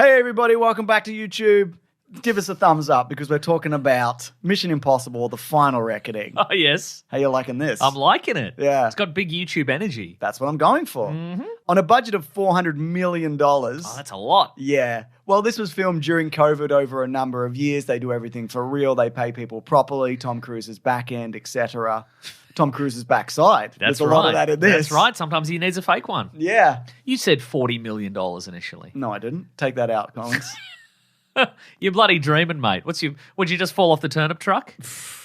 Hey, everybody, welcome back to YouTube. Give us a thumbs up because we're talking about Mission Impossible, The Final Reckoning. Oh, yes. How you liking this? I'm liking it. Yeah. It's got big YouTube energy. That's what I'm going for. On a budget of $400 million. Oh, that's a lot. Yeah. Well, this was filmed during COVID over a number of years. They do everything for real. They pay people properly. Tom Cruise's back end, etc. Tom Cruise's backside. That's There's a lot of that in this. That's right. Sometimes he needs a fake one. Yeah. You said $40 million initially. No, I didn't. Take that out, Collins. You're bloody dreaming, mate. Would you just fall off the turnip truck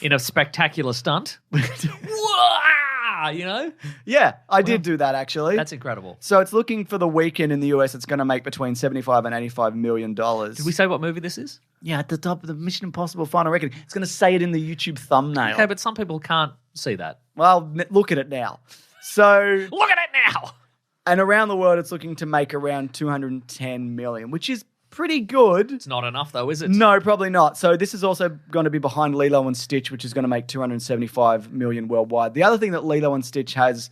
in a spectacular stunt? Wah! You know? Yeah, I did do that actually. That's incredible. So it's looking for the weekend in the US. It's going to make between $75 and $85 million. Did we say what movie this is? Yeah, at the top of the Mission Impossible Final Reckoning. It's going to say it in the YouTube thumbnail. Okay, but some people can't see that. Well, look at it now. So Look at it now. And around the world, it's looking to make around $210 million, which is pretty good. It's not enough, though, is it? No, probably not. So this is also going to be behind Lilo and Stitch, which is going to make $275 million worldwide. The other thing that Lilo and Stitch has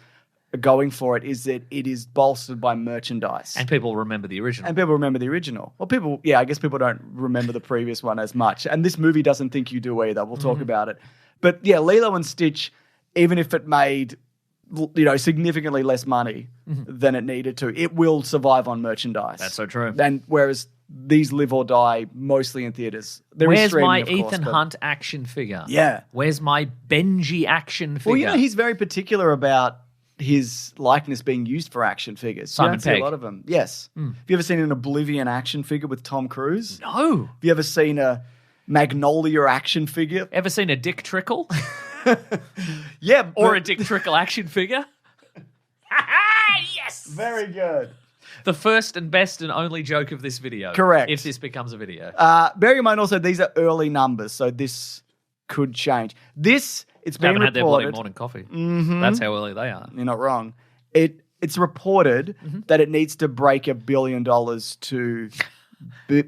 going for it is that it is bolstered by merchandise. And people remember the original. And people remember the original. Well, I guess people don't remember the previous one as much. And this movie doesn't think you do either. We'll talk about it. But yeah, Lilo and Stitch, even if it made significantly less money than it needed to, it will survive on merchandise. That's so true. And whereas these live or die mostly in theaters. Where's my Ethan Hunt action figure? Yeah. Where's my Benji action figure? Well, he's very particular about his likeness being used for action figures. Simon you don't see Pegg. a lot of them. Yes. Have you ever seen an Oblivion action figure with Tom Cruise? No. Have you ever seen a Magnolia action figure? Ever seen a Dick Trickle? Yeah. Or a Dick Trickle action figure? Yes! Very good. The first and best and only joke of this video. Correct. If this becomes a video. Bearing in mind also these are early numbers, so this could change. It's been Haven't had their bloody reported. morning coffee. That's how early they are. You're not wrong. It's reported that it needs to break $1 billion to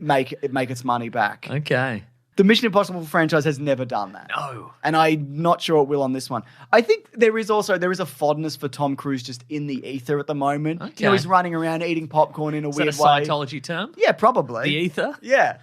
make its money back. Okay. The Mission Impossible franchise has never done that. No. And I'm not sure it will on this one. I think there is a fondness for Tom Cruise just in the ether at the moment. Okay. He's running around eating popcorn in a Is weird that a way. Scientology term? Yeah, probably. The ether? Yeah.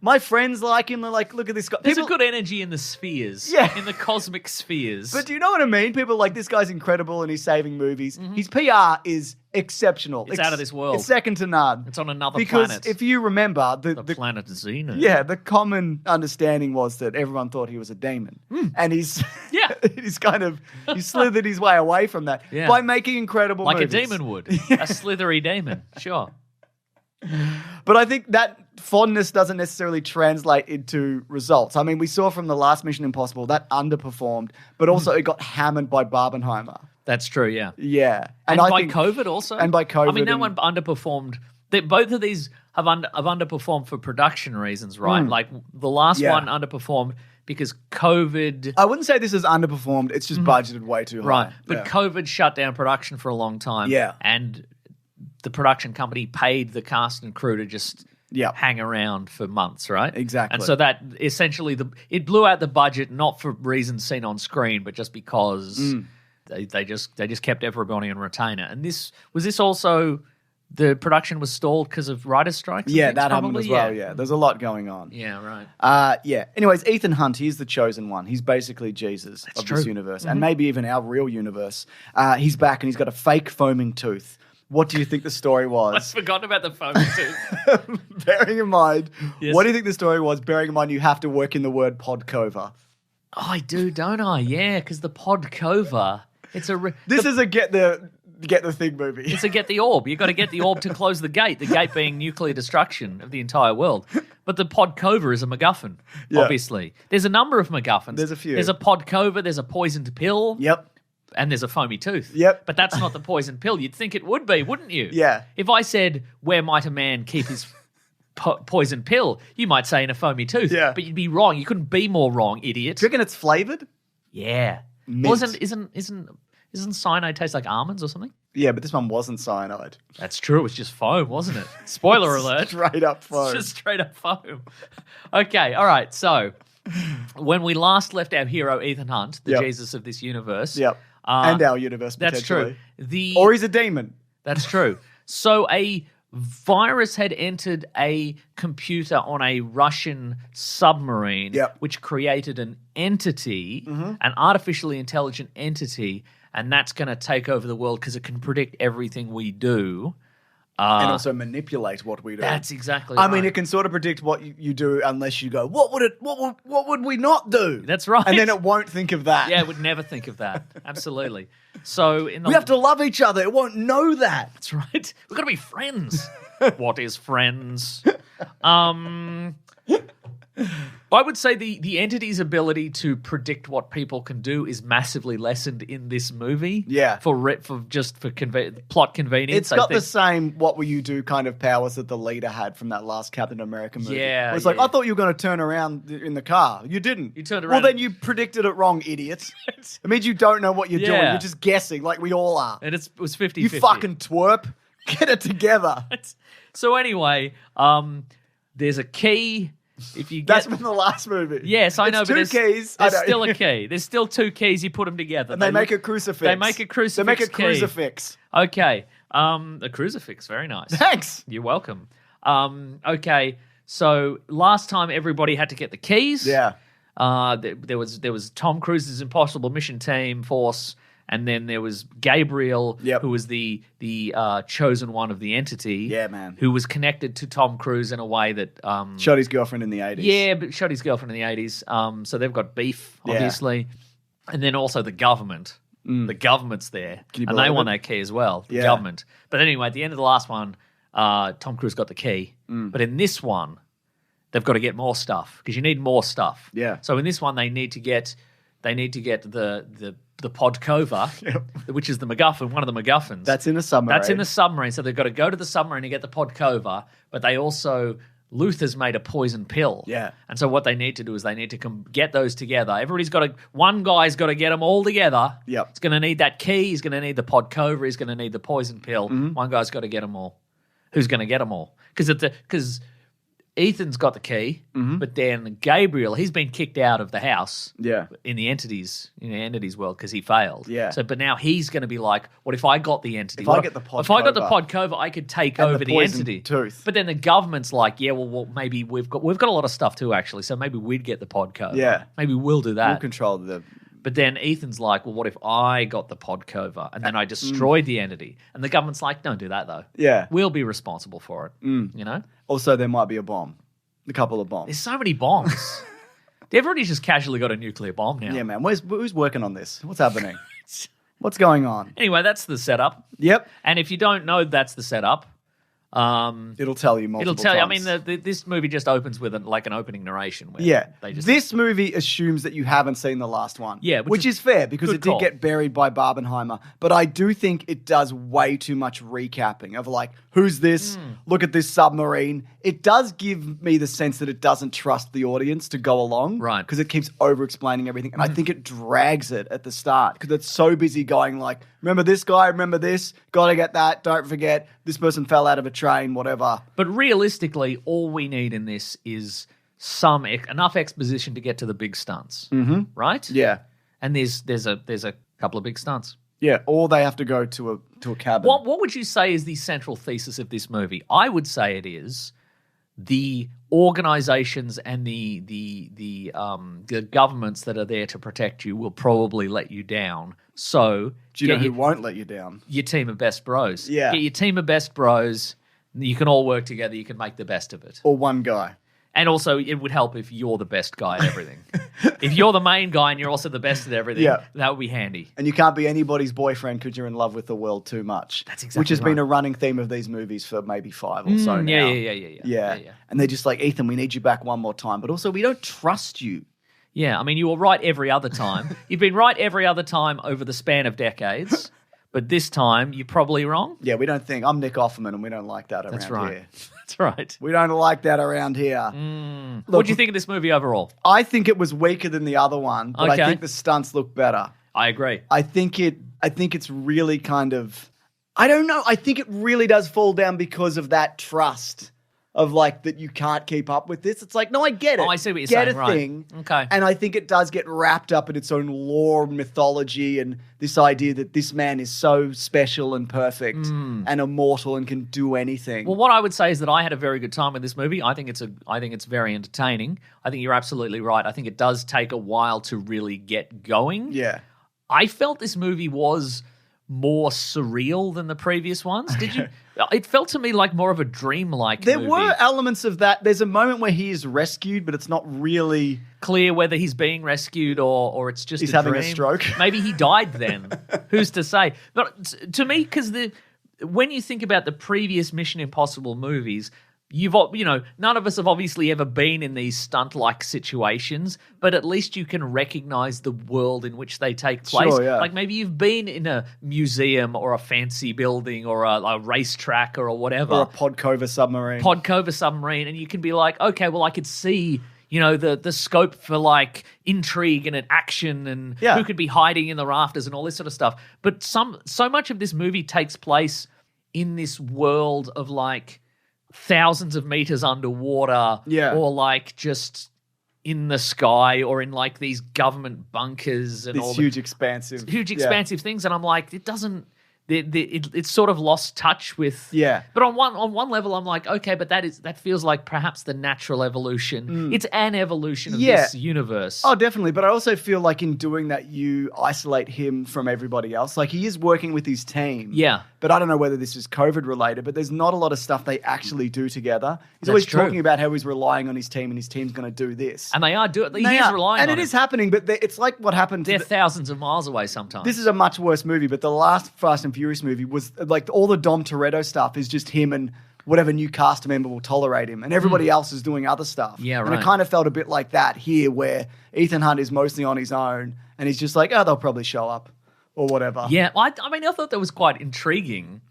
My friends like him. They're like, look at this guy. There's a good energy in the spheres. Yeah. In the cosmic spheres. But do you know what I mean? People are like, this guy's incredible and he's saving movies. His PR is exceptional. It's out of this world. It's second to none. It's on another because planet. if you remember, the planet Xena. Yeah, the common understanding was that everyone thought he was a demon. And he slithered his way away from that by making incredible like movies. a demon would. A slithery demon. Sure. But I think that fondness doesn't necessarily translate into results. I mean, we saw from the last Mission Impossible that underperformed, but also it got hammered by Barbenheimer. That's true, yeah. Yeah. And I by think, COVID also? And by COVID. I mean, that one underperformed. Both of these have underperformed for production reasons, right? Like the last one underperformed because COVID... I wouldn't say this is underperformed. It's just budgeted way too high. Right. But COVID shut down production for a long time. Yeah. And the production company paid the cast and crew to just hang around for months, right? Exactly. And so that essentially it blew out the budget, not for reasons seen on screen, but just because they just kept everybody on retainer. And this also the production was stalled because of writers' strikes. Yeah, things, that probably? happened as well. Yeah, there's a lot going on. Yeah, right. Yeah. Anyways, Ethan Hunt, he's the chosen one. He's basically Jesus of this universe, and maybe even our real universe. He's back and he's got a fake foaming tooth. What do you think the story was? I've forgotten about the phone too. Bearing in mind, Yes. what do you think the story was? Bearing in mind, you have to work in the word podcover. Oh, I do, don't I? Yeah, because the podcover, it's a... This is a get the thing movie. It's a get the orb. You've got to get the orb to close the gate being nuclear destruction of the entire world. But the podcover is a MacGuffin, obviously. There's a number of MacGuffins. There's a few. There's a podcover, there's a poisoned pill. Yep. And there's a foamy tooth. Yep. But that's not the poison pill. You'd think it would be, wouldn't you? Yeah. If I said, where might a man keep his poison pill, you might say in a foamy tooth. Yeah. But you'd be wrong. You couldn't be more wrong, idiot. Do you reckon it's flavored? Yeah. Mint. Well, isn't cyanide taste like almonds or something? Yeah, but this one wasn't cyanide. That's true. It was just foam, wasn't it? Spoiler alert. Straight up foam. It's just straight up foam. Okay, all right. So when we last left our hero, Ethan Hunt, the Jesus of this universe. Yep. And our universe, That's potentially. true. Or he's a demon. That's true. So a virus had entered a computer on a Russian submarine, which created an entity, an artificially intelligent entity, and that's going to take over the world because it can predict everything we do. And also manipulate what we do. That's exactly right. I mean, it can sort of predict what you do unless you go, what would we not do? That's right. And then it won't think of that. Yeah, it would never think of that. Absolutely. So we have to love each other. It won't know that. That's right. We've got to be friends. What is friends? I would say the entity's ability to predict what people can do is massively lessened in this movie. Yeah. For plot convenience. It's got the same what will you do kind of powers that the leader had from that last Captain America movie. Yeah. It's like, I thought you were going to turn around in the car. You didn't. You turned around. Well, then you predicted it wrong, idiot. It means you don't know what you're doing. You're just guessing like we all are. And it was 50-50. You fucking twerp. Get it together. So anyway, there's a key. If you That's from the last movie. Yes, I know. It's but two keys. There's still a key. There's still two keys. You put them together. And they make a crucifix. They make a crucifix. They make a key. crucifix. Okay. A crucifix. Very nice. Thanks. You're welcome. Okay. So last time everybody had to get the keys. Yeah. There was Tom Cruise's Impossible Mission Team Force. And then there was Gabriel, who was the chosen one of the entity. Yeah, man. Who was connected to Tom Cruise in a way that... shot his girlfriend in the 80s. Yeah, but shot his girlfriend in the 80s. So they've got beef, obviously. And then also the government. The government's there. And they want that key as well, the government. But anyway, at the end of the last one, Tom Cruise got the key. But in this one, they've got to get more stuff because you need more stuff. Yeah. So in this one, they need to get the Podkova, which is the McGuffin, one of the McGuffins. That's in a submarine. That's in the submarine. So they've got to go to the submarine and get the Podkova, but they also... Luther's made a poison pill. Yeah. And so what they need to do is they need to get those together. Everybody's got to... One guy's got to get them all together. Yep. He's going to need that key. He's going to need the Podkova. He's going to need the poison pill. One guy's got to get them all. Who's going to get them all? Because Ethan's got the key, but then Gabriel, he's been kicked out of the house in the entities world because he failed. Yeah. So, but now he's going to be like, what if I got the entity? If I get the Podkova. If I got the Podkova, I could take over the entity. Tooth. But then the government's like, yeah, well, maybe we've got a lot of stuff too, actually. So maybe we'd get the Podkova. Yeah. Maybe we'll do that. We'll control the... But then Ethan's like, well, what if I got the Podkova and then I destroyed the entity? And the government's like, don't do that, though. Yeah. We'll be responsible for it, you know? Also, there might be a bomb. A couple of bombs. There's so many bombs. Everybody's just casually got a nuclear bomb now. Yeah, man. Who's working on this? What's happening? What's going on? Anyway, that's the setup. Yep. And if you don't know that's the setup... it'll tell you multiple times. I mean, this movie just opens with an opening narration. Where this movie assumes that you haven't seen the last one. Yeah. Which is fair because it call. did get buried by Barbenheimer. But I do think it does way too much recapping of like, who's this? Look at this submarine. It does give me the sense that it doesn't trust the audience to go along. Right. Because it keeps over-explaining everything. And I think it drags it at the start because it's so busy going like, remember this guy, remember this, gotta get that, don't forget, this person fell out of a train, whatever. But realistically, all we need in this is enough exposition to get to the big stunts, right? Yeah. And there's a couple of big stunts. Yeah, or they have to go to a cabin. What would you say is the central thesis of this movie? I would say it is the organizations and the governments that are there to protect you will probably let you down. So do you know who won't let you down? Your team of best bros. Yeah. Get your team of best bros. You can all work together. You can make the best of it. Or one guy. And also, it would help if you're the best guy at everything. If you're the main guy and you're also the best at everything, that would be handy. And you can't be anybody's boyfriend because you're in love with the world too much. That's exactly Which has been a running theme of these movies for maybe 5 or so now. Yeah. And they're just like, Ethan, we need you back one more time. But also, we don't trust you. Yeah, I mean, you were right every other time. You've been right every other time over the span of decades. But this time, you're probably wrong. Yeah, we don't think. I'm Nick Offerman, and we don't like that around here. That's right. We don't like that around here. What do you think of this movie overall? I think it was weaker than the other one, but I think the stunts look better. I agree. I think it's really kind of... I don't know. I think it really does fall down because of that trust of like that you can't keep up with this. It's like, no, I get it. Oh, I see what you're get saying, a right. thing. Okay. And I think it does get wrapped up in its own lore, mythology, and this idea that this man is so special and perfect and immortal and can do anything. Well, what I would say is that I had a very good time with this movie. I think it's very entertaining. I think you're absolutely right. I think it does take a while to really get going. Yeah. I felt this movie was more surreal than the previous ones. Did you? It felt to me like more of a dreamlike There movie. were elements of that. There's a moment where he is rescued, but it's not really Clear whether he's being rescued or it's just he's a having dream. a stroke. Maybe he died then. Who's to say? But to me, because when you think about the previous Mission Impossible movies, none of us have obviously ever been in these stunt-like situations, but at least you can recognize the world in which they take place. Sure, yeah. Like maybe you've been in a museum or a fancy building or a racetrack or whatever. or a Podcover submarine. And you can be like, okay, well, I could see, the scope for like intrigue and an action and who could be hiding in the rafters and all this sort of stuff. But so much of this movie takes place in this world of like thousands of meters underwater, or like just in the sky, or in like these government bunkers and These huge expansive things. And I'm like, it doesn't. It's sort of lost touch with. Yeah. But on one level, I'm like, okay, but that feels like perhaps the natural evolution. It's an evolution of this universe. Oh, definitely. But I also feel like in doing that, you isolate him from everybody else. Like he is working with his team. Yeah. But I don't know whether this is COVID related, but there's not a lot of stuff they actually do together. He's That's always true. talking about how he's relying on his team and his team's going to do this. And they are doing. He They is are. relying and on it is happening, but it's like what happened to They're thousands of miles away sometimes. This is a much worse movie, but the last Fast and Furious movie was like all the Dom Toretto stuff is just him and whatever new cast member will tolerate him, and everybody else is doing other stuff. Yeah, And right. it kind of felt a bit like that here, where Ethan Hunt is mostly on his own, and he's just like, oh, they'll probably show up or whatever. Yeah, I thought that was quite intriguing.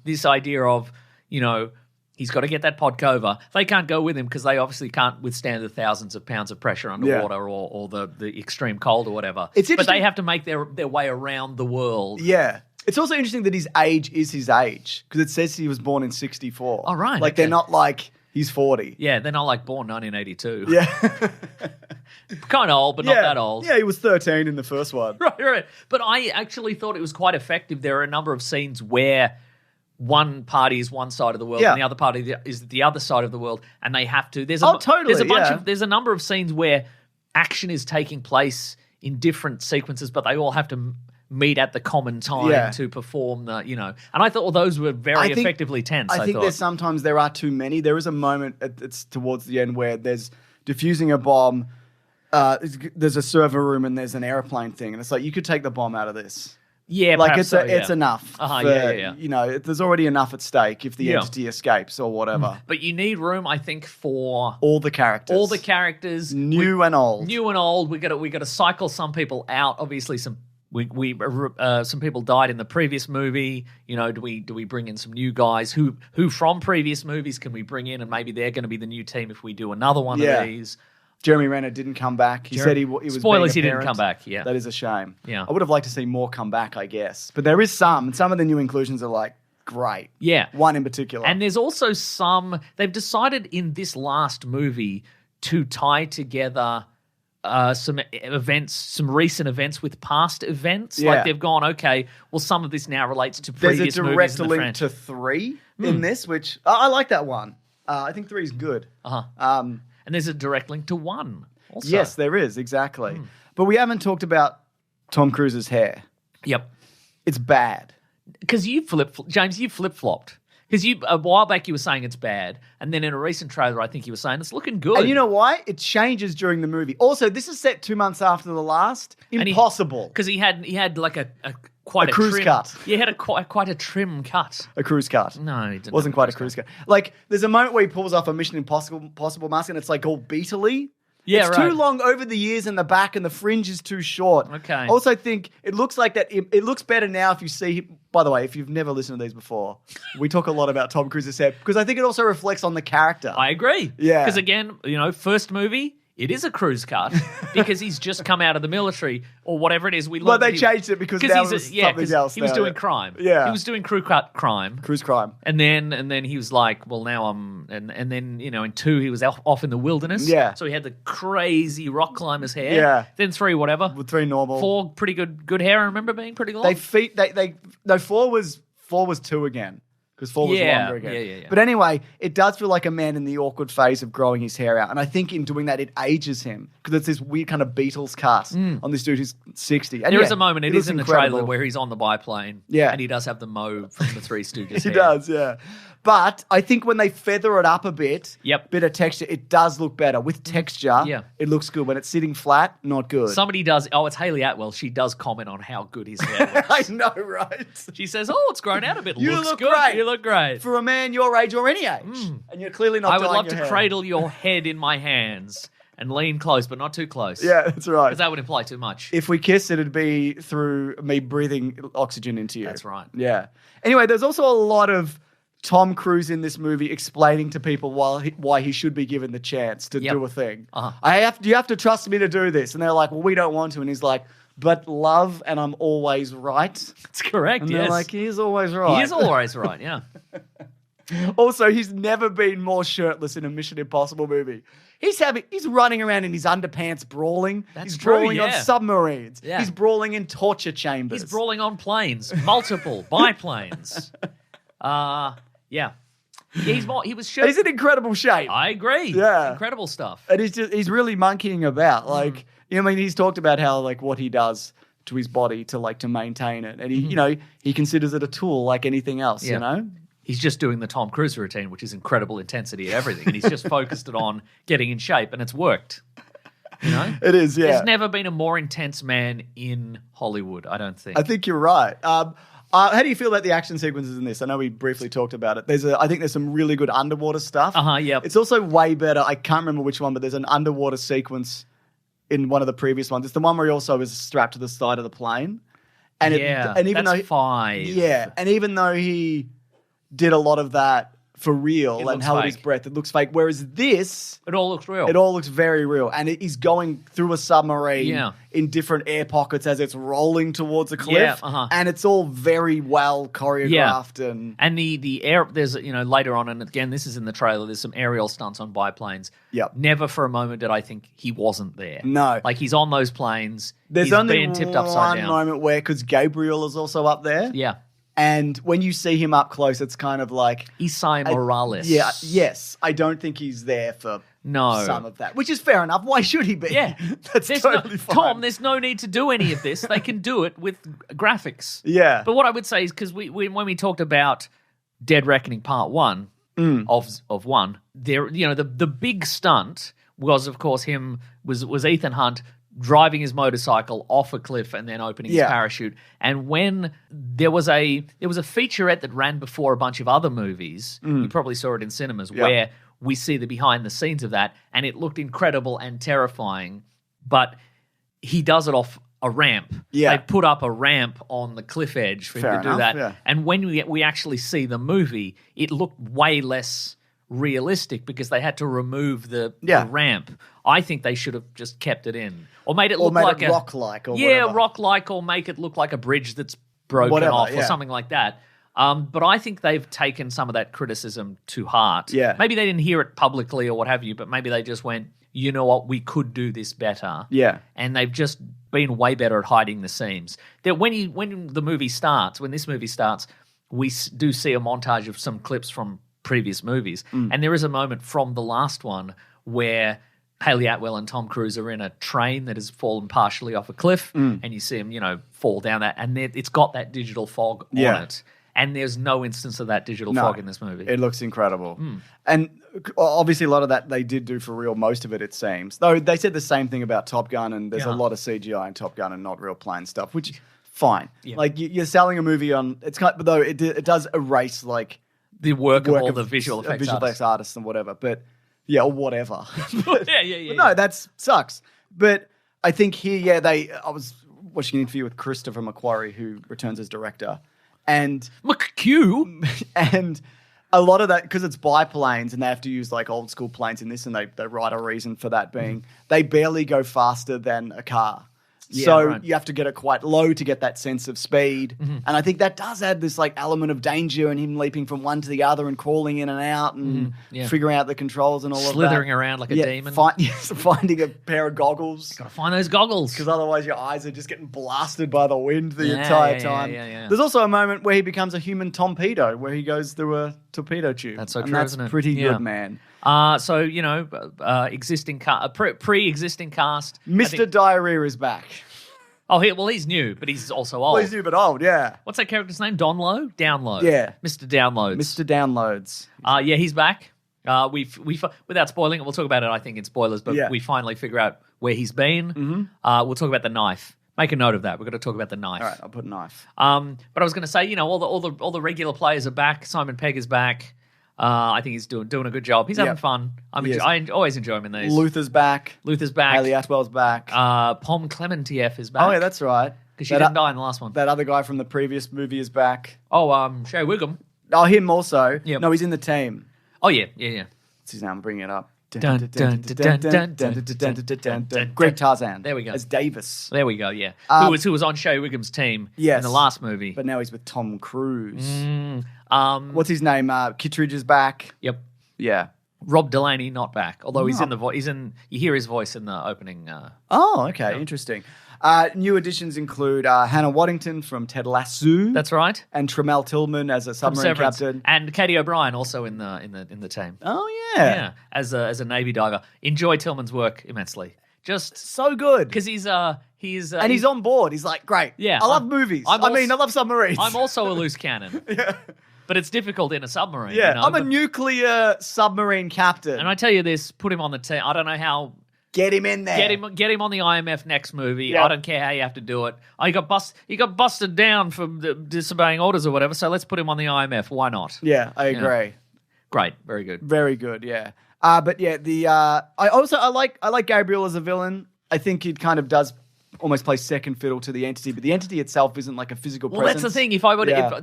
This idea of, he's got to get that Podcover. They can't go with him because they obviously can't withstand the thousands of pounds of pressure underwater or the extreme cold or whatever. It's but interesting- they have to make their way around the world. Yeah. It's also interesting that his age is his age, because it says he was born in 1964. Oh, right, Like, they're not like he's 40. Yeah, they're not like born 1982. Yeah. Kind of old, but not that old. Yeah, he was 13 in the first one. Right. But I actually thought it was quite effective. There are a number of scenes where one party is one side of the world and the other party is the other side of the world, and they have to. Totally. There's a number of scenes where action is taking place in different sequences, but they all have to meet at the common time to perform the, And I thought, those were very effectively tense. I think there are too many. There is a moment, it's towards the end, where there's diffusing a bomb. There's a server room and there's an airplane thing, and it's like, you could take the bomb out of this. Yeah, like perhaps it's enough. Yeah. There's already enough at stake if the entity escapes or whatever. But you need room, I think, for all the characters, new and old. We got to cycle some people out. Obviously, some people died in the previous movie. Do we bring in some new guys who from previous movies can we bring in, and maybe they're going to be the new team if we do another one of these. Jeremy Renner didn't come back. He said he was spoilers. Being a he didn't come back. Yeah, that is a shame. Yeah, I would have liked to see more come back, I guess. But there is some of the new inclusions are like great. Yeah, one in particular. And there's also some. They've decided in this last movie to tie together some events, some recent events with past events. Yeah. Like they've gone, okay, well, some of this now relates to previous movies. There's a direct in the link to 3 in this, which I like that one. I think 3 is good. And there's a direct link to 1 also. Yes, there is, exactly. But we haven't talked about Tom Cruise's hair. Yep. It's bad. Because James, you flip-flopped. Because a while back you were saying it's bad, and then in a recent trailer I think you were saying it's looking good. And you know why? It changes during the movie. Also, this is set 2 months after the last. Impossible. Because he had like quite a cruise trim cut. He had quite a trim cut. A cruise cut. No, he didn't. Wasn't quite a cruise cut. Like, there's a moment where he pulls off a Mission Impossible mask, and it's like all beetly. Yeah, it's right. too long over the ears in the back, and the fringe is too short. Okay. I also think it looks like that. It looks better now if you see him. By the way, if you've never listened to these before, we talk a lot about Tom Cruise's hair because I think it also reflects on the character. I agree. Yeah. Because again, first movie, it is a cruise cut because he's just come out of the military or whatever it is. Well, they changed it because now it's something else. He was doing crime. Yeah. He was doing cruise crime. And then he was like, well, now I'm... And then, in 2, he was off in the wilderness. Yeah. So he had the crazy rock climber's hair. Yeah. Then 3, whatever. With 3 normal. 4, pretty good hair. I remember being pretty long. 4 was 2 again. Because 4 was longer again. Yeah. But anyway, it does feel like a man in the awkward phase of growing his hair out. And I think in doing that, it ages him. Because it's this weird kind of Beatles cast on this dude who's 60. And there is a moment, it is in the incredible. trailer, where he's on the biplane. Yeah. And he does have the Mo from the Three Stooges He hair. does, yeah. But I think when they feather it up a bit, Yep. bit of texture, it does look better. With texture, it looks good. When it's sitting flat, not good. Somebody does... Oh, it's Hayley Atwell. She does comment on how good his hair looks. I know, right? She says, oh, it's grown out a bit. You Looks look good. great. You look great. For a man your age or any age. And you're clearly not I would dyeing love your to hair. cradle your head in my hands and lean close, but not too close. Yeah, that's right. Because that would imply too much. If we kiss, it'd be through me breathing oxygen into you. That's right. Yeah. Anyway, there's also a lot of Tom Cruise in this movie explaining to people why he should be given the chance to do a thing. You have to trust me to do this. And they're like, well, we don't want to. And he's like, but love, and I'm always right. That's correct, and yes. they're like, he's always right. He is always right, yeah. Also, he's never been more shirtless in a Mission Impossible movie. He's running around in his underpants brawling. That's he's true, brawling on submarines. Yeah. He's brawling in torture chambers. He's brawling on planes, multiple biplanes. Yeah. He was shirtless. He's in incredible shape. I agree. Yeah. Incredible stuff. And he's really monkeying about. Like, he's talked about how, like, what he does to his body to maintain it. And he, he considers it a tool like anything else, He's just doing the Tom Cruise routine, which is incredible intensity at everything. And he's just focused it on getting in shape, and it's worked. It is, yeah. There's never been a more intense man in Hollywood, I don't think. I think you're right. How do you feel about the action sequences in this? I know we briefly talked about it. I think there's some really good underwater stuff. Yep. It's also way better. I can't remember which one, but there's an underwater sequence in one of the previous ones. It's the one where he also is strapped to the side of the plane. And even that's 5. Yeah, and even though he did a lot of that for real and held his breath, it looks fake. Whereas this... It all looks real. It all looks very real. And he's going through a submarine in different air pockets as it's rolling towards a cliff. And it's all very well choreographed. Yeah. And the air... There's, later on, and again, this is in the trailer, there's some aerial stunts on biplanes. Yep. Never for a moment did I think he wasn't there. No. Like, he's on those planes. There's he's only being tipped upside down. one moment where... Because Gabriel is also up there. Yeah. And when you see him up close, it's kind of like... Isai Morales. Yes. I don't think he's there for some of that, which is fair enough. Why should he be? Yeah. That's totally fine. Tom, there's no need to do any of this. They can do it with graphics. Yeah. But what I would say is, because when we talked about Dead Reckoning Part 1 of 1, there, the big stunt was, of course, was Ethan Hunt driving his motorcycle off a cliff and then opening his parachute. And when there was a featurette that ran before a bunch of other movies, you probably saw it in cinemas, where we see the behind the scenes of that, and it looked incredible and terrifying, but he does it off a ramp. Yeah. They put up a ramp on the cliff edge for him to do that. Yeah. And when we actually see the movie, it looked way less realistic because they had to remove the ramp. I think they should have just kept it in, or made it look like rock-like, or whatever. Rock-like, or make it look like a bridge that's broken off, or something like that. But I think they've taken some of that criticism to heart. Yeah. Maybe they didn't hear it publicly or what have you, but maybe they just went, you know what, we could do this better. Yeah. And they've just been way better at hiding the seams. That when this movie starts, we do see a montage of some clips from previous movies. And there is a moment from the last one where Hayley Atwell and Tom Cruise are in a train that has fallen partially off a cliff, and you see him, fall down that, and it's got that digital fog on it. And there's no instance of that digital fog in this movie. It looks incredible. And obviously a lot of that they did do for real, most of it seems. Though they said the same thing about Top Gun, and there's a lot of CGI in Top Gun and not real plane stuff, which, fine. Yeah. Like, you're selling a movie on... Though it does erase, like... The work of all the visual effects artists and whatever. But... Yeah, or whatever. But no, that sucks. But I think here, I was watching an interview with Christopher McQuarrie, who returns as director. And... McHugh? And a lot of that, because it's biplanes and they have to use like old school planes in this, and they write a reason for that being they barely go faster than a car. Yeah, So right. you have to get it quite low to get that sense of speed. And I think that does add this like element of danger and him leaping from one to the other and crawling in and out and figuring out the controls and all of that. Slithering around like a demon. Finding a pair of goggles. Gotta find those goggles. Because otherwise your eyes are just getting blasted by the wind the entire time. Yeah. There's also a moment where he becomes a human torpedo, where he goes through a torpedo tube. That's so and true, that's isn't it? pretty Yeah. good, man. So, existing pre-existing cast. Mr. Diarrhea is back. Oh, he's new, but he's also old. Well, he's new but old, yeah. What's that character's name? Download? Download. Yeah. Mr. Downloads. Mr. Downloads. Yeah, he's back. We without spoiling it, we'll talk about it, I think, in spoilers, but we finally figure out where he's been. We'll talk about the knife. Make a note of that. We're going to talk about the knife. All right, I'll put a knife. But I was going to say, all the regular players are back. Simon Pegg is back. I think he's doing a good job. He's having fun. I always enjoy him in these. Luther's back. Hayley Atwell's back. Pom Klementieff is back. Oh, yeah, that's right. Because she didn't die in the last one. That other guy from the previous movie is back. Oh, Shea Whigham. Oh, him also. Yep. No, he's in the team. Oh, yeah. What's his name? I'm bringing it up. Greg Tarzan. There we go. As Davis. There we go, yeah. Who was on Shea Whigham's team in the last movie. But now he's with Tom Cruise. What's his name? Kittredge is back. Yep. Yeah. Rob Delaney not back, although he's in the voice. You hear his voice in the opening. Oh, okay, interesting. New additions include Hannah Waddington from Ted Lasso. That's right. And Tramell Tillman as a submarine captain. And Katie O'Brien also in the team. Oh yeah. As a Navy diver. Enjoy Tillman's work immensely. Just so good because he's and he's on board. He's like, great. Yeah, I love movies. I love submarines. I'm also a loose cannon. Yeah. But it's difficult in a submarine. Yeah, I'm a nuclear submarine captain. And I tell you this, put him on the team. I don't know how. Get him in there. Get him on the IMF next movie. Yep. I don't care how you have to do it. He got busted down for disobeying orders or whatever. So let's put him on the IMF. Why not? Yeah, I agree. Great, very good, very good. Yeah. But yeah, I like Gabriel as a villain. I think he kind of does almost play second fiddle to the entity, but the entity itself isn't like a physical presence. Well, that's the thing. If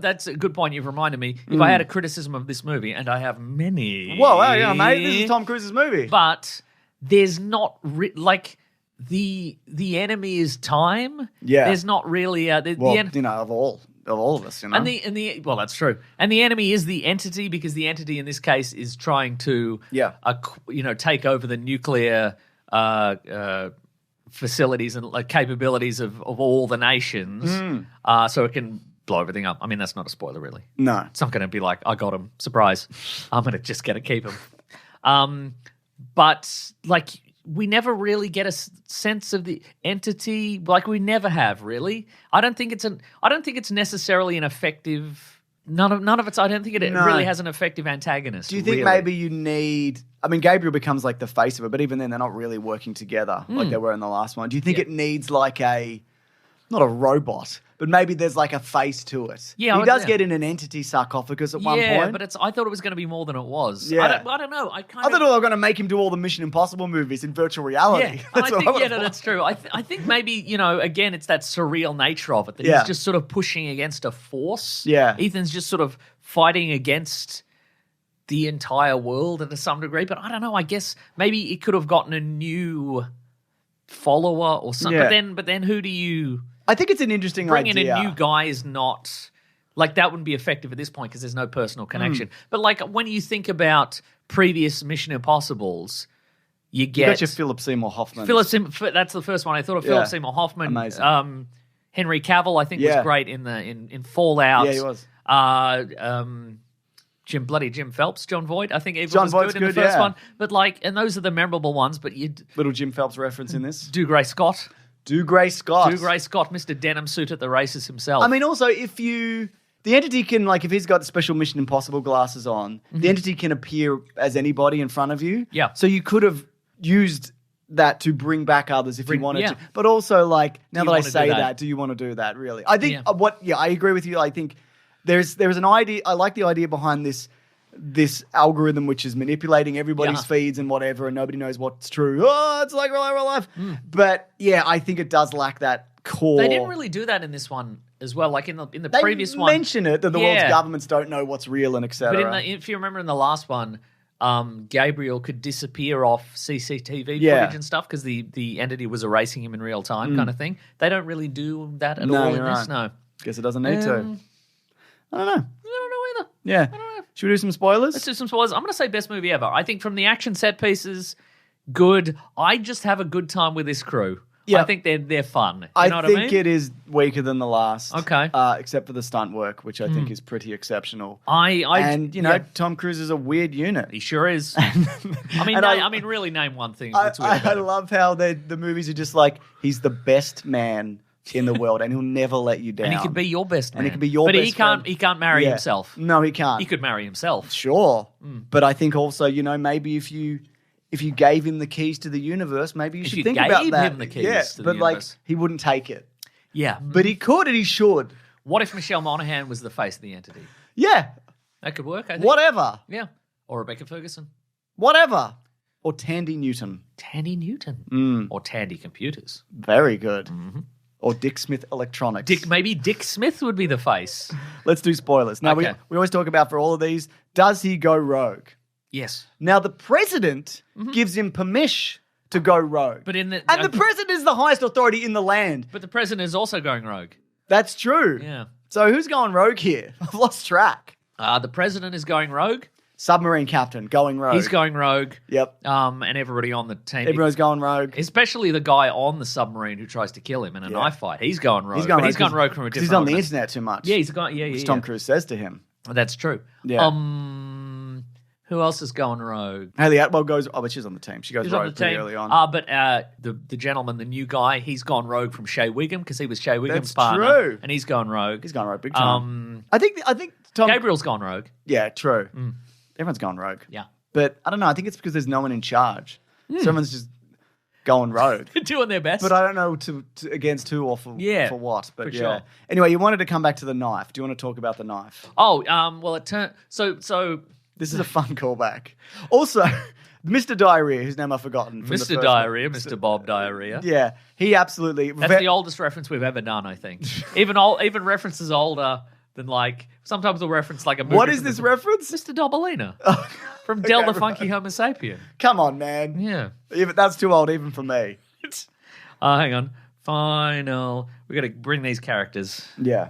that's a good point you've reminded me. If I had a criticism of this movie, and I have many. Whoa, yeah, mate, this is Tom Cruise's movie. But there's not like the enemy is time. Yeah, there's not really of all of us, And the well, that's true. And the enemy is the entity, because the entity in this case is trying to take over the nuclear facilities and capabilities of all the nations, so it can blow everything up. I mean, that's not a spoiler, really. No. It's not going to be like, I got him, surprise. I'm going to just get to keep him. But, we never really get a sense of the entity, we never have, really. I don't think it's necessarily an effective... None of it's. I don't think it really has an effective antagonist. Do you think maybe you need? I mean, Gabriel becomes like the face of it, but even then, they're not really working together like they were in the last one. Do you think it needs not a robot, but maybe there's like a face to it? Yeah, he does get in an entity sarcophagus at one point. Yeah, but I thought it was going to be more than it was. Yeah. I don't know. I thought they were going to make him do all the Mission Impossible movies in virtual reality. Yeah, that's true. I think maybe, again, it's that surreal nature of it, that he's just sort of pushing against a force. Yeah. Ethan's just sort of fighting against the entire world to some degree, but I don't know. I guess maybe it could have gotten a new follower or something. Yeah. But then who do you... I think it's an interesting idea. Bringing in a new guy is not... that wouldn't be effective at this point because there's no personal connection. But when you think about previous Mission Impossibles, you got your Philip Seymour Hoffman. That's the first one I thought of. Philip Seymour Hoffman. Amazing. Henry Cavill, I think, was great in Fallout. Yeah, he was. Jim Phelps, John Voight. I think John was Voight's good in the first one. But and those are the memorable ones. But you little Jim Phelps reference in this. Dougray Scott, Mr. Denim Suit at the races himself. I mean, also the entity can, if he's got the special Mission Impossible glasses on, the entity can appear as anybody in front of you. Yeah. So you could have used that to bring back others if you wanted to. But also, now that I say that, do you want to do that, really? I think I agree with you. I think there's an idea. I like the idea behind this algorithm which is manipulating everybody's feeds and whatever, and nobody knows what's true. Oh, it's like real life. But, I think it does lack that core. They didn't really do that in this one. as well. Like in the They previous one, mention it that the world's governments don't know what's real and etc. but if you remember in the last one, Gabriel could disappear off CCTV footage and stuff because the entity was erasing him in real time, kind of thing. They don't really do that at all in this. No, guess it doesn't need to. I don't know. I don't know either. Yeah. I don't know. Should we do some spoilers? Let's do some spoilers. I'm going to say best movie ever. I think from the action set pieces, good. I just have a good time with this crew. Yeah. I think they're fun. I know what think I mean? it is weaker than the last. Okay. Except for the stunt work, which I think is pretty exceptional. And Tom Cruise is a weird unit. he sure is. I mean, really name one thing. That's weird I about him. love how the movies are just like, he's the best man in the world and he'll never let you down. And he could be your best man. And he could be your best But he can't marry himself. No, he can't. He could marry himself. Sure. But I think also, maybe if you gave him the keys to the universe, maybe you should think about that. Gave him the keys to the universe. He wouldn't take it. Yeah. But he could and he should. What if Michelle Monaghan was the face of the entity? Yeah. That could work, I think. Whatever. Yeah. Or Rebecca Ferguson. Whatever. Or Tandy Newton. Tandy Newton. Or Tandy Computers. Very good. Mm-hmm. Or Dick Smith Electronics. Maybe Dick Smith would be the face. Let's do spoilers. Now, Okay. we always talk about for all of these, does he go rogue? Yes. Now, the president gives him permission to go rogue. But the president is the highest authority in the land. But the president is also going rogue. That's true. Yeah. So who's going rogue here? I've lost track. The president is going rogue. Submarine captain going rogue. He's going rogue. Yep. And everybody on the team. Everyone's going rogue. Especially the guy on the submarine who tries to kill him in a knife fight. He's going rogue. He's gone rogue from a different. He's on the internet too much. Yeah, he's gone. Yeah. Tom Cruise says to him. That's true. Yeah. Who else is going rogue? Hayley Atwell goes. Oh, but she's on the team. She goes rogue pretty early on. But the gentleman, the new guy, he's gone rogue from Shea Whigham because he was Shea Whigham's That's partner. true. And he's gone rogue. He's gone rogue big time. I think Tom Gabriel's gone rogue. Yeah, true. Everyone's gone rogue. Yeah. But I don't know. I think it's because there's no one in charge. So everyone's just going rogue. Doing their best. But I don't know to against who or for what. But for sure. Anyway, you wanted to come back to the knife. Do you want to talk about the knife? Oh, well, it turned... So... This is a fun callback. Also, Mr. Diarrhea, whose name I've forgotten. From Mr. Diarrhea, Mr. Bob Diarrhea. Yeah, he absolutely... That's the oldest reference we've ever done, I think. Even references older than like... Sometimes we'll reference like a movie. What is this reference? Mr. Dobalina. From Del the Funky Homo Sapien. Come on, man. Yeah. That's too old even for me. Hang on. Final. We got to bring these characters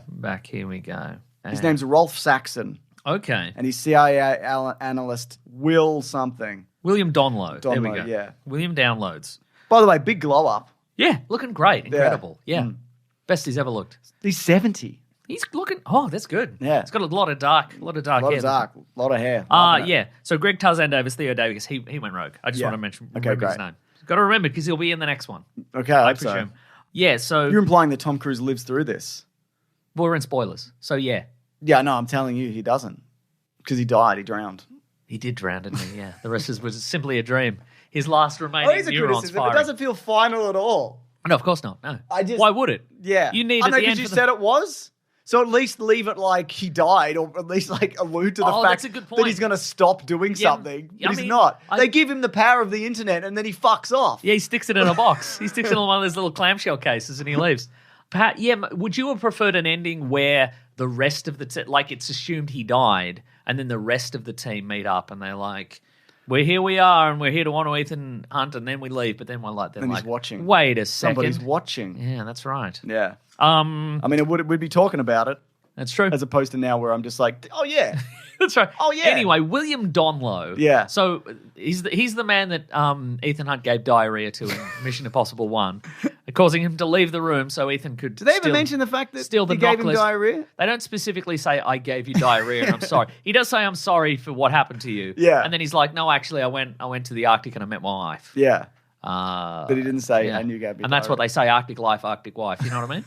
back. Here we go. His name's Rolf Saxon. Okay. And he's CIA analyst Will something. William Donlow. There we go. Yeah. William Downloads. By the way, big glow up. Yeah, looking great. Incredible. Yeah. Best he's ever looked. He's 70. He's looking... Oh, that's good. Yeah. He's got a lot of dark hair. A lot of hair. Yeah. So Greg Tarzan Davis, Theo Davis, he went rogue. I just want to mention his name. Got to remember because he'll be in the next one. Okay, I presume. So. Yeah, so... You're implying that Tom Cruise lives through this. Well, we're in spoilers. So, yeah. Yeah, no, I'm telling you, he doesn't. Because he died. He drowned. He did drown, didn't he? Yeah. The rest was simply a dream. His last remaining neurons firing. It doesn't feel final at all. No, of course not. No. Why would it? Yeah. You need at the end because you said it was. So at least leave it like he died, or at least like allude to the fact that's a good point. that he's going to stop doing something. But he's not. They give him the power of the internet, and then he fucks off. Yeah, he sticks it in a box. He sticks it in one of those little clamshell cases, and he leaves. Would you have preferred an ending where the rest of the like it's assumed he died, and then the rest of the team meet up, and they're like, here we are, and we're here to honor Ethan Hunt, and then we leave, but then we're like, he's watching. Wait a second, somebody's watching. Yeah, that's right. Yeah. I mean, we'd be talking about it. That's true. As opposed to now where I'm just like, oh, yeah. That's right. Oh, yeah. Anyway, William Donlow. Yeah. So he's the man that Ethan Hunt gave diarrhea to in Mission Impossible 1, causing him to leave the room so Ethan could Did they even mention the fact that he gave him diarrhea? They don't specifically say, I gave you diarrhea and I'm sorry. He does say, I'm sorry for what happened to you. Yeah. And then he's like, no, actually, I went to the Arctic and I met my wife. Yeah. But he didn't say, and you gave me And that's what they say, Arctic life, Arctic wife. You know what I mean?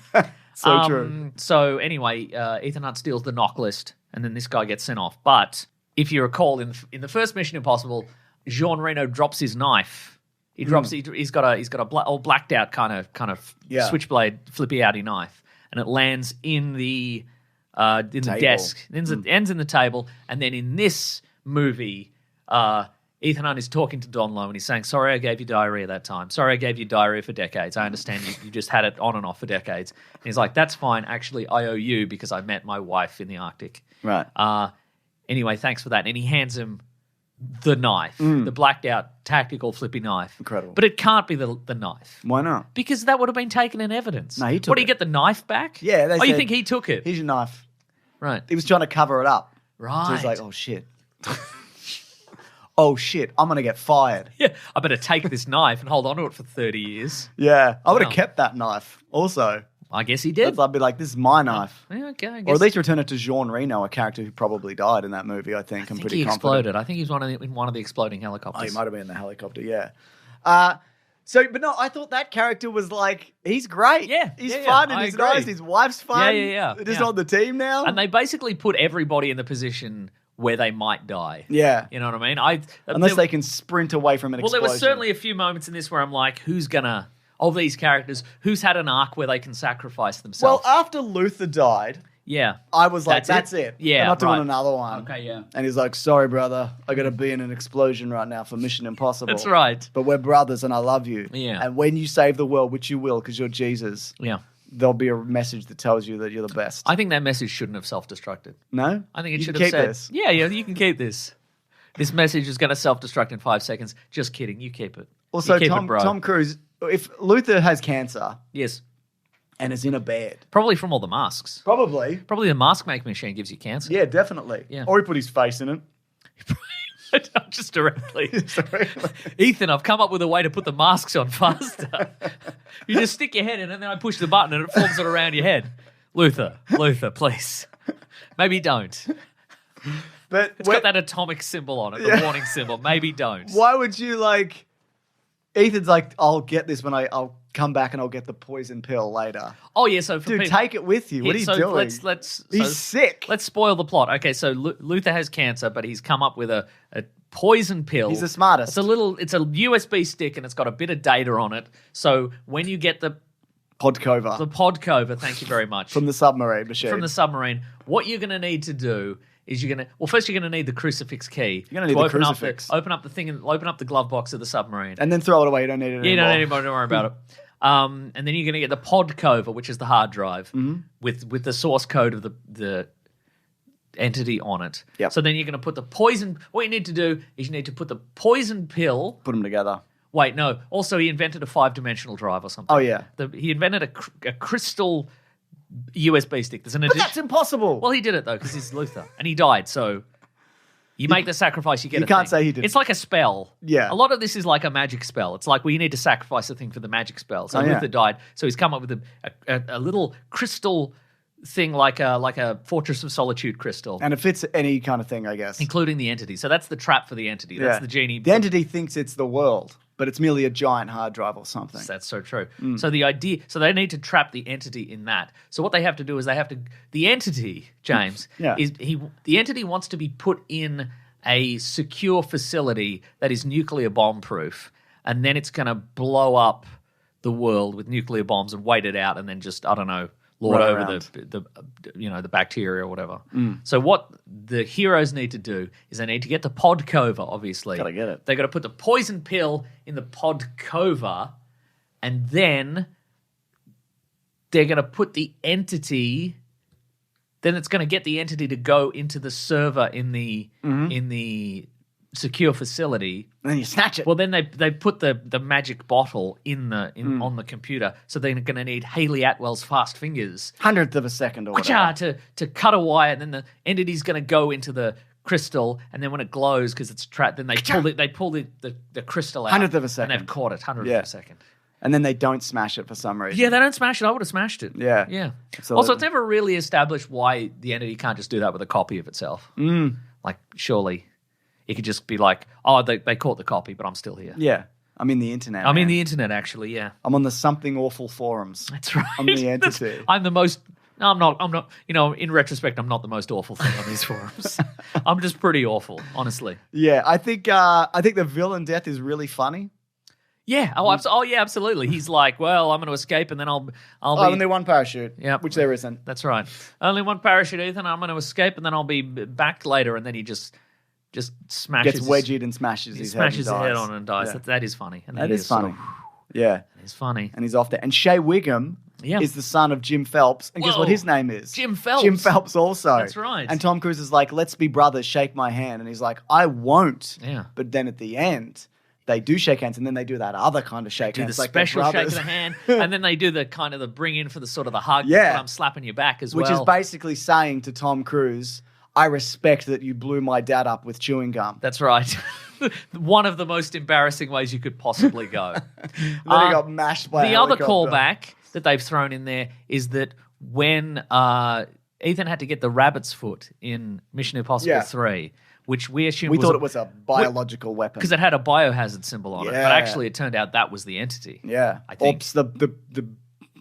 So true. So anyway, Ethan Hunt steals the knock list, and then this guy gets sent off. But if you recall, in the first Mission Impossible, Jean Reno drops his knife. He drops. He's got a blacked out kind of switchblade flippy outy knife, and it lands in the desk. Ends in the table, and then in this movie, Ethan Hunt is talking to Don Lowe and he's saying, sorry I gave you diarrhea that time. Sorry I gave you diarrhea for decades. I understand you just had it on and off for decades. And he's like, that's fine. Actually, I owe you because I met my wife in the Arctic. Right. Anyway, thanks for that. And he hands him the knife, the blacked out tactical flippy knife. Incredible. But it can't be the knife. Why not? Because that would have been taken in evidence. No, he took What, do you it. get the knife back? Yeah. They you said, think he took it? Here's your knife. Right. He was trying to cover it up. Right. So he's like, oh, shit. Oh, shit. I'm going to get fired. Yeah, I better take this knife and hold on to it for 30 years. Yeah. I would have Wow. kept that knife also. I guess he did. I'd be like, this is my knife. Yeah, okay, I guess. Or at least return it to Jean Reno, a character who probably died in that movie, I think. I'm I think pretty he confident. exploded. I think he was in one of the exploding Oh, helicopters. he might have been in the helicopter, yeah. But no, I thought that character was like, he's great. Yeah, He's yeah, fun yeah, and I he's agree. nice. His wife's fun. Yeah. They're just Yeah. on the team now. And they basically put everybody in the position where they might die. yeah. You know what I mean? Unless they can sprint away from an Well, explosion. there were certainly a few moments in this where I'm like, of these characters, who's had an arc where they can sacrifice Well, themselves? after Luther died, yeah. I was like, That's that's it. Yeah, I'm not doing right. another one. Okay, yeah. And he's like, sorry, brother. I got to be in an explosion right now for Mission Impossible. That's right. But we're brothers and I love you. Yeah. And when you save the world, which you will because you're Jesus, Yeah. there'll be a message that tells you that you're the best. I think that message shouldn't have self-destructed. No? I think it You should can have keep said, this. yeah, you can keep this. This message is going to self-destruct in 5 seconds. Just kidding. You keep it. Also, You keep Tom, it, bro. Tom Cruise, if Luther has cancer Yes. and is in a bed, Probably from all the masks. probably. Probably the mask making machine gives you cancer. Yeah, definitely. Yeah. Or he put his face in it. Just directly. Ethan, I've come up with a way to put the masks on faster. You just stick your head in and then I push the button and it forms it around your head. Luther, please. Maybe don't. But It's got that atomic symbol on it, the warning symbol. Maybe don't. why would you like... Ethan's like, I'll get this when I'll come back and I'll get the poison pill later. Oh, yeah, so for Dude, people... take it with you. What are you so doing? He's sick. Let's spoil the plot. Okay, so Luther has cancer, but he's come up with a poison pill. He's the smartest. It's a USB stick and it's got a bit of data on it. So when you get the Podcover thank you very much. from the submarine machine. From the submarine, what you're going to need to do is first you're going to need the crucifix key. You're gonna need the crucifix. Open up the thing and open up the glove box of the submarine. and then throw it away. You don't need it anymore. You don't need anymore, don't worry about it. And then you're going to get the pod cover, which is the hard drive, with the source code of the entity on it. Yep. So then you're going to put the poison. What you need to do is you need to put the poison pill. Put them together. Wait, no. Also, he invented a 5-dimensional drive or something. Oh, yeah. He invented a crystal USB stick. There's an But addition. that's impossible. Well, he did it though because he's Luther, and he died. So you make the sacrifice, you get. You a can't thing. say he didn't. It's like a spell. Yeah. A lot of this is like a magic spell. It's like, well, you need to sacrifice the thing for the magic spell. So Oh, yeah. Luther died. So he's come up with a little crystal thing, like a Fortress of Solitude crystal, And it fits any kind of thing, I guess. including the entity. So that's the trap for the entity. That's the genie. The entity thinks it's the world, but it's merely a giant hard drive or something. That's so true. So they need to trap the entity in that. So what they have to do is the entity, James, Yeah. the entity wants to be put in a secure facility that is nuclear bomb proof, and then it's going to blow up the world with nuclear bombs and wait it out, and then just, I don't know, lord Run over around. the bacteria or whatever. So what the heroes need to do is they need to get the pod cover, obviously. Gotta get it. They got to put the poison pill in the pod cover, and then they're going to put the entity. Then it's going to get the entity to go into the server in the secure facility. And then you snatch it. Well, then they put the magic bottle on the computer, so they're going to need Hayley Atwell's fast fingers 100th of a second or whatever. to cut a wire, and then the entity's going to go into the crystal, and then when it glows because it's trapped, then they pull the crystal out. 100th of a second. And they've caught it, 100th Yeah. of a second. And then they don't smash it for some reason. Yeah, they don't smash it. I would have smashed it. Yeah. Yeah. So- Also, it's never really established why the entity can't just do that with a copy of itself. Like, surely it could just be like, oh, they caught the copy, but I'm still here. Yeah. I'm in the internet. I'm in man. the internet, actually, yeah. I'm on the Something Awful forums. That's right. I'm the entity. I'm the most... No, I'm not, in retrospect, I'm not the most awful thing on these forums. I'm just pretty awful, honestly. Yeah, I think the villain death is really funny. Yeah. Yeah, absolutely. He's like, well, I'm going to escape and then I'll be... Only one parachute. Yep. Which there isn't. That's right. Only one parachute, Ethan. I'm going to escape and then I'll be back later. And then he just just smashes Gets wedged and smashes his head and dies. on and dies. Yeah. That is funny. And That he is funny. sort of- Yeah. It's funny. And he's off there. And Shea Whigham is the son of Jim Phelps. And guess what his name is? Jim Phelps. Jim Phelps also. That's right. And Tom Cruise is like, let's be brothers, shake my hand. And he's like, I won't. Yeah. But then at the end, they do shake hands, and then they do that other kind of shake hands. The like they're special shake brothers. of the hand, and then they do the kind of the bring in for the sort of the hug. Yeah. But I'm slapping your back as Which well. is basically saying to Tom Cruise, I respect that you blew my dad up with chewing gum. That's right. One of the most embarrassing ways you could possibly go. And then he got mashed by the a other helicopter. callback that they've thrown in there is that when Ethan had to get the rabbit's foot in Mission Impossible 3, which we assumed We thought it was a biological weapon. because it had a biohazard symbol on it, but Yeah. actually it turned out that was the entity. Yeah. I think. Oops, the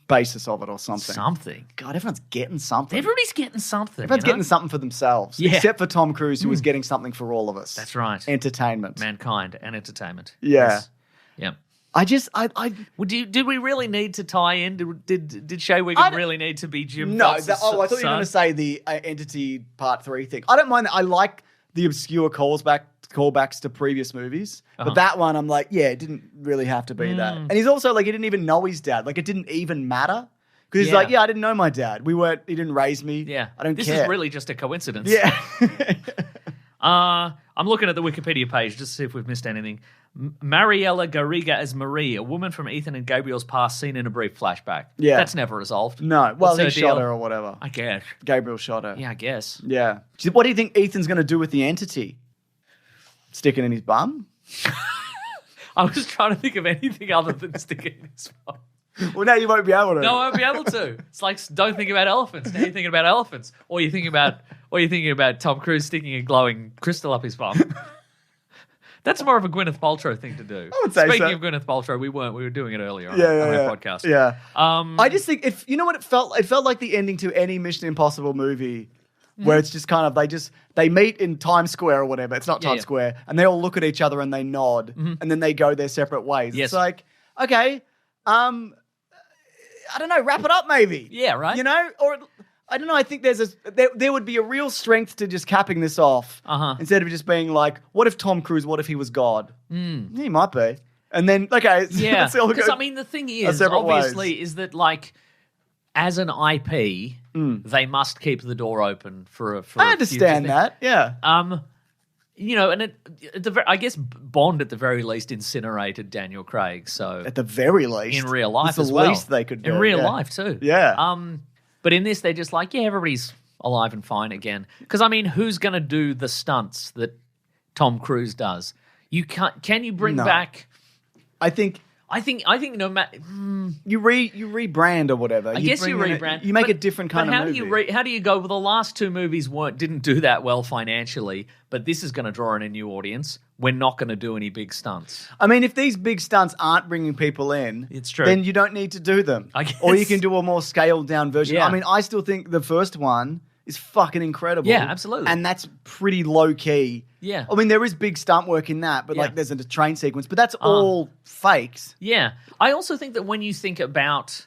basis of it or something. Something. God, everyone's getting something. Everybody's getting something. Everyone's you know? getting something for themselves. Yeah. Except for Tom Cruise, who was getting something for all of us. That's right. Entertainment. Mankind and entertainment. Yeah. Yes. Yeah. Well, did we really need to tie in? Did Shea Whigham really need to be Jim? No, Phelps' I thought you were son? going to say the Entity Part 3 thing. I don't mind that. I like the obscure callbacks to previous movies. But that one, I'm like, yeah, it didn't really have to be that. And he's also like, he didn't even know his dad. Like, it didn't even matter. Because he's like, yeah, I didn't know my dad. He didn't raise me. Yeah, I don't this care. This is really just a coincidence. Yeah. I'm looking at the Wikipedia page just to see if we've missed anything. Mariella Garriga as Marie, a woman from Ethan and Gabriel's past, seen in a brief flashback. Yeah. That's never resolved. No. Well, What's he her shot deal? her or whatever. I guess. Gabriel shot her. Yeah, I guess. Yeah. What do you think Ethan's going to do with the Entity? Stick it in his bum? I was trying to think of anything other than sticking in his phone. Well, now you won't be able to. No, I won't be able to. It's like, don't think about elephants. Now you're thinking about elephants. Or you're thinking about Tom Cruise sticking a glowing crystal up his bum. That's more of a Gwyneth Paltrow thing to do. I would say Speaking so. of Gwyneth Paltrow, we were doing it earlier on our podcast. Yeah. Um, I just think you know what it felt like the ending to any Mission Impossible movie where it's just kind of they meet in Times Square or whatever. It's not Times Square, and they all look at each other and they nod, and then they go their separate ways. Yes. It's like, okay, I don't know, wrap it up maybe. Yeah, right. You know, or I don't know. I think there would be a real strength to just capping this off instead of just being like, what if Tom Cruise? What if he was God? He might be. And then, okay, Yeah, let's all because go I mean, the thing our is, separate obviously, ways. is that like, as an IP, they must keep the door open for a. I understand that. Yeah. You know, and I guess Bond at the very least incinerated Daniel Craig. So At the very least, in real life it's the as well, least they could do. in real yeah. life too. Yeah. But in this, they're just like, yeah, everybody's alive and fine again. Because I mean, who's going to do the stunts that Tom Cruise does? You can't. Can you bring back? I think no matter. you rebrand or whatever. I guess you rebrand. You make a different kind of movie. How do you go? Well, the last two movies didn't do that well financially, but this is going to draw in a new audience. We're not going to do any big stunts. I mean, if these big stunts aren't bringing people in, It's true. then you don't need to do them. I guess. Or you can do a more scaled down version. Yeah. I mean, I still think the first one is fucking incredible. Yeah, absolutely. And that's pretty low key. Yeah. I mean, there is big stunt work in that, but Yeah. like there's a train sequence, but that's all fakes. Yeah, I also think that when you think about,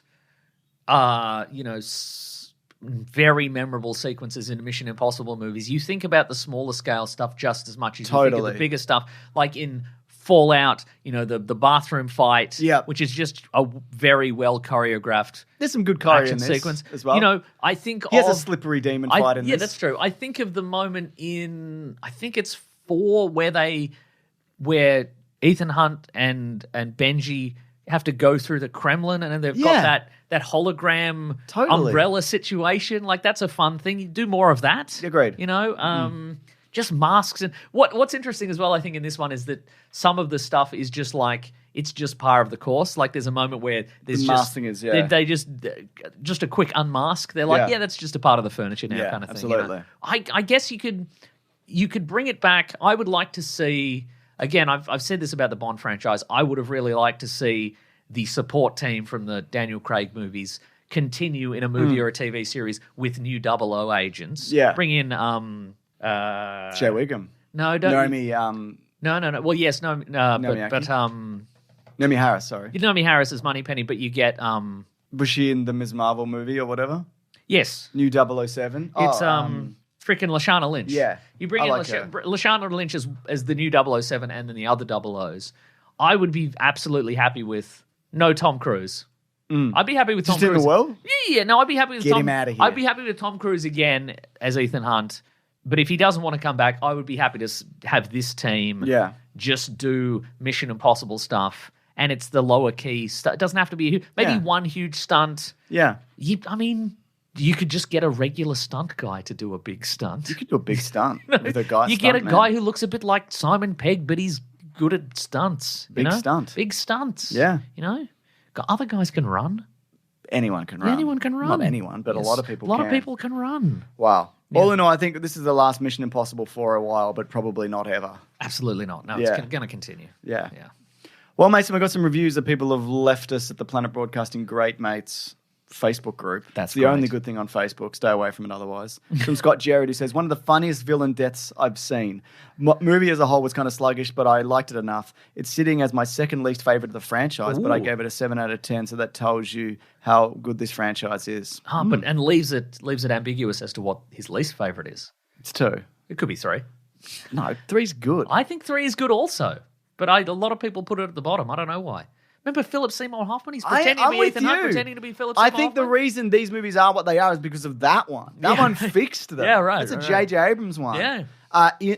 very memorable sequences in Mission Impossible movies, you think about the smaller scale stuff just as much as you think of the bigger stuff, like in Fallout. You know, the bathroom fight, which is just a very well choreographed. There's some good choreo action in this sequence as well. You know, I think he has a slippery demon fight in this. Yeah, that's true. I think of the moment in, I think it's 4 where Ethan Hunt and Benji have to go through the Kremlin, and then they've got that hologram umbrella situation. Like, that's a fun thing. You do more of that. Agreed. You know, just masks. And what's interesting as well, I think, in this one is that some of the stuff is just like, it's just par of the course. Like, there's a moment where there's The masking is, they just a quick unmask. They're like, yeah, that's just a part of the furniture now, kind of thing. Absolutely. You know? I guess you could bring it back. I would like to see, again, I've said this about the Bond franchise, I would have really liked to see the support team from the Daniel Craig movies continue in a movie or a TV series with new 000 agents. Yeah. Bring in Shea Whigham. No, don't. Naomi No. Well, yes, no, but Naomi Harris, sorry. you know Naomi Harris as Moneypenny, but you get Was she in the Ms. Marvel movie or whatever? yes. New 007? It's freaking Lashana Lynch. Yeah, You bring I in like her. Lashana Lynch as the new 007 and then the other 00s. I would be absolutely happy with no Tom Cruise. I'd be happy with Tom Just in Cruise. the world? Yeah. No, I'd be happy with Get Tom. him outta here. I'd be happy with Tom Cruise again as Ethan Hunt. But if he doesn't want to come back, I would be happy to have this team just do Mission Impossible stuff. And it's the lower key stuff. It doesn't have to be maybe one huge stunt. Yeah. You could just get a regular stunt guy to do a big stunt. You could do a big stunt with a guy. You get a guy who looks a bit like Simon Pegg, but he's good at stunts. Big stunt. Big stunts. Yeah. Other guys can run. Anyone can run. Anyone can run. Not anyone, but a lot of people can. A lot of people can run. Wow. All in all, I think this is the last Mission Impossible for a while, but probably not ever. Absolutely not. No, it's going to continue. Yeah. Yeah. Well, Mason, we've got some reviews that people have left us at the Planet Broadcasting Great Mates Facebook group. That's the only good thing on Facebook. Stay away from it otherwise. From Scott Jarrett, who says, one of the funniest villain deaths I've seen. Movie as a whole was kind of sluggish, but I liked it enough. It's sitting as my second least favorite of the franchise, but I gave it a 7 out of 10, so that tells you how good this franchise is. And leaves it ambiguous as to what his least favorite is. It's 2. It could be 3. No, 3's good. I think 3 is good also, but a lot of people put it at the bottom. I don't know why. Remember Philip Seymour Hoffman? He's pretending to be Ethan Hunt, pretending to be Philip Seymour Hoffman. I think the reason these movies are what they are is because of that one. That one fixed them. Yeah, right. It's a J.J. Abrams one. Yeah.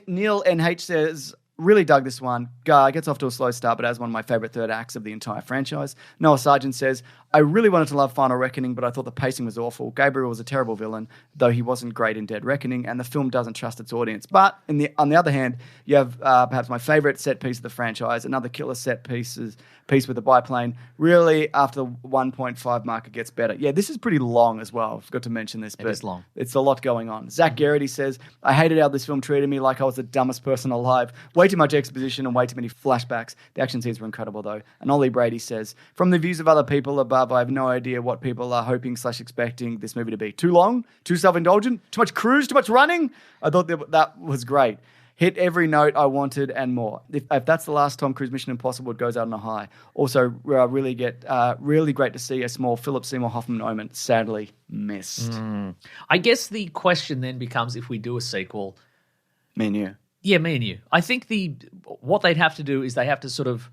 Neil NH says, really dug this one. Gets off to a slow start, but has one of my favorite third acts of the entire franchise. Noah Sargent says, I really wanted to love Final Reckoning, but I thought the pacing was awful. Gabriel was a terrible villain, though he wasn't great in Dead Reckoning, and the film doesn't trust its audience. But on the other hand, you have perhaps my favorite set piece of the franchise, another killer set piece with the biplane. Really, after the 1.5 mark, it gets better. Yeah, this is pretty long as well. I forgot to mention this, but it is long. It's a lot going on. Zach Garrity says, I hated how this film treated me like I was the dumbest person alive. Way too much exposition and way too many flashbacks. The action scenes were incredible, though. And Ollie Brady says, from the views of other people above, I have no idea what people are hoping/expecting this movie to be. Too long? Too self-indulgent? Too much cruise? Too much running? I thought that was great. Hit every note I wanted and more. If that's the last Tom Cruise Mission Impossible, it goes out on a high. Also, really great to see a small Philip Seymour Hoffman moment sadly missed. I guess the question then becomes, if we do a sequel... Me and you. Yeah, me and you. I think what they'd have to do is they have to sort of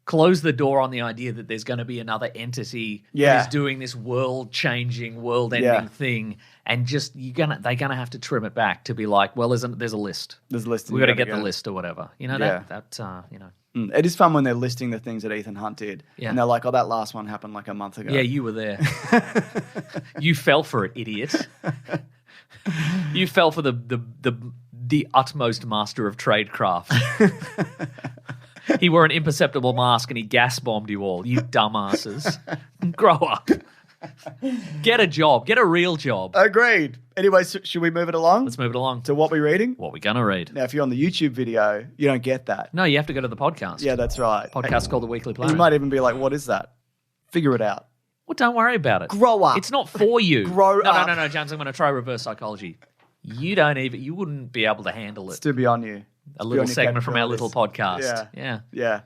close the door on the idea that there's going to be another entity that is doing this world-changing, world-ending thing, and just they're gonna have to trim it back to be like, well, there's a list. There's a list. We've got to get the list or whatever. It is fun when they're listing the things that Ethan Hunt did, and they're like, "Oh, that last one happened like a month ago." Yeah, you were there. You fell for it, idiot. You fell for the utmost master of tradecraft. He wore an imperceptible mask and he gas bombed you all. You dumbasses. Grow up. Get a job. Get a real job. Agreed. Anyway, should we move it along? Let's move it along. To what we're reading? What we're going to read. Now, if you're on the YouTube video, you don't get that. No, you have to go to the podcast. Yeah, that's right. Podcast called The Weekly Planet. You might even be like, what is that? Figure it out. Well, don't worry about it. Grow up. It's not for you. Grow up. No, James, I'm going to try reverse psychology. You wouldn't be able to handle it. It's to be on you. A little segment from our little podcast. Yeah.